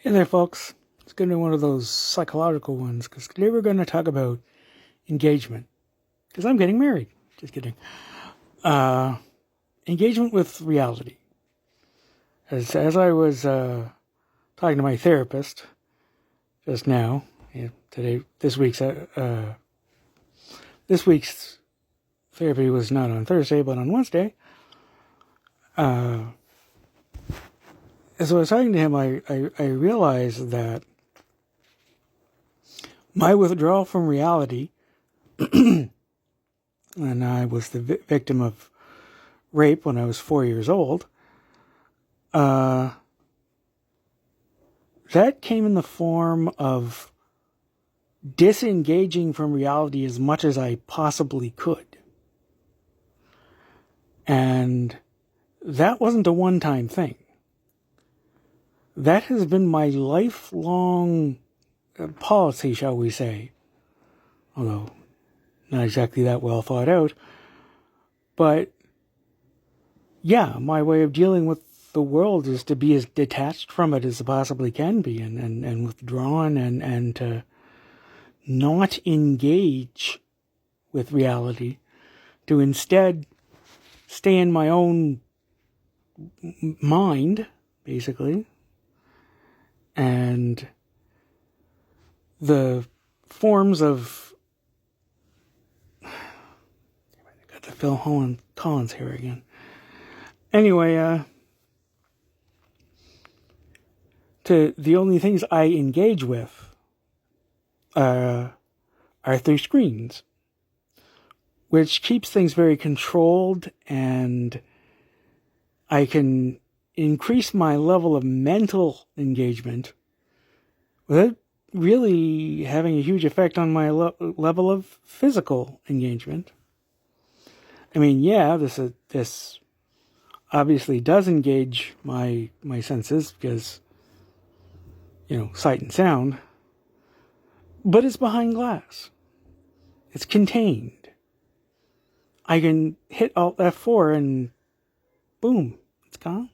Hey there, folks. It's going to be one of those psychological ones because today we're going to talk about engagement. Because I'm getting married. Just kidding. Engagement with reality. As I was talking to my therapist just now, this week's therapy was not on Thursday but on Wednesday. As I was talking to him, I realized that my withdrawal from reality, and I was the victim of rape when I was 4 years old, that came in the form of disengaging from reality as much as I possibly could. And that wasn't a one-time thing. That has been my lifelong policy, shall we say, although not exactly that well thought out. But yeah, my way of dealing with the world is to be as detached from it as I possibly can be, and withdrawn, and to not engage with reality, to instead stay in my own mind, basically. And the forms of... I got the Phil Collins here again. Anyway, the only things I engage with are through screens, which keeps things very controlled, and I can increase my level of mental engagement without really having a huge effect on my level of physical engagement. I mean, yeah, this obviously does engage my senses because, sight and sound, but it's behind glass. It's contained. I can hit Alt F4 and boom, it's gone.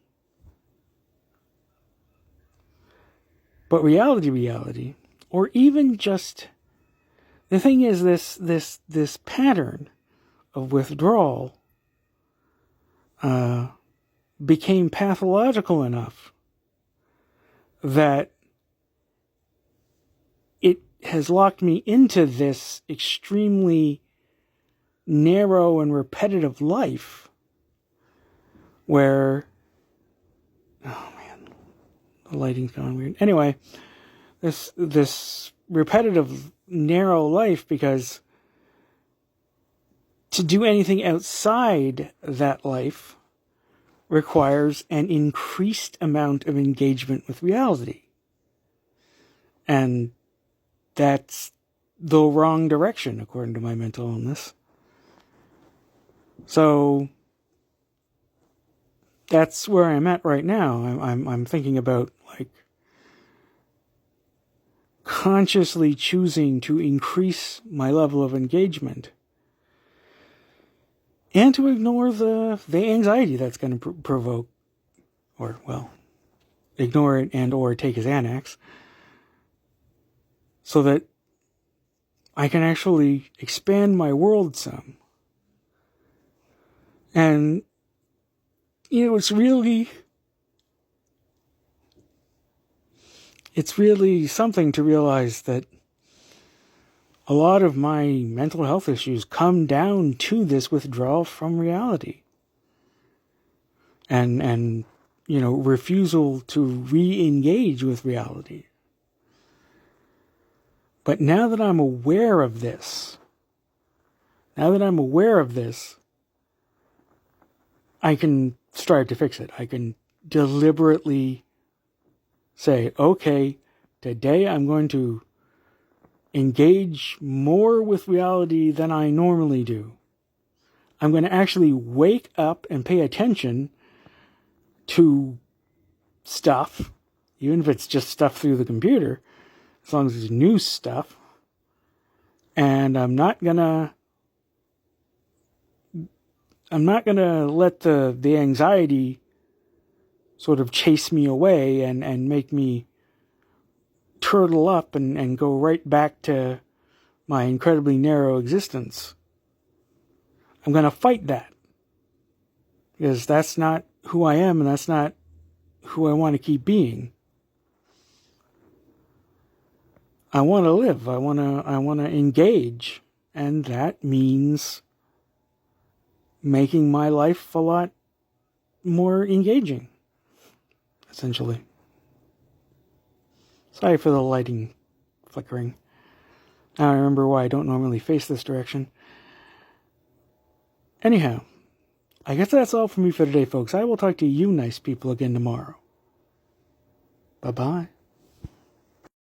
But reality, or even just, the thing is, this pattern of withdrawal became pathological enough that it has locked me into this extremely narrow and repetitive life where, oh man, the lighting's gone weird. Anyway, this repetitive, narrow life, because to do anything outside that life requires an increased amount of engagement with reality. And that's the wrong direction, according to my mental illness. So that's where I'm at right now. I'm thinking about, consciously choosing to increase my level of engagement and to ignore the anxiety that's going to provoke, or, well, ignore it and or take his Xanax, so that I can actually expand my world some. And, it's really something to realize that a lot of my mental health issues come down to this withdrawal from reality. And refusal to re-engage with reality. But now that I'm aware of this, I can strive to fix it. I can deliberately say, okay, today I'm going to engage more with reality than I normally do. I'm going to actually wake up and pay attention to stuff, even if it's just stuff through the computer, as long as it's new stuff. And I'm not gonna let the anxiety sort of chase me away and make me curdle up and go right back to my incredibly narrow existence. I'm going to fight that. Because that's not who I am, and that's not who I want to keep being. I want to live. I want to engage. And that means making my life a lot more engaging, essentially. Sorry for the lighting flickering. Now I remember why I don't normally face this direction. Anyhow, I guess that's all for me for today, folks. I will talk to you nice people again tomorrow. Bye-bye.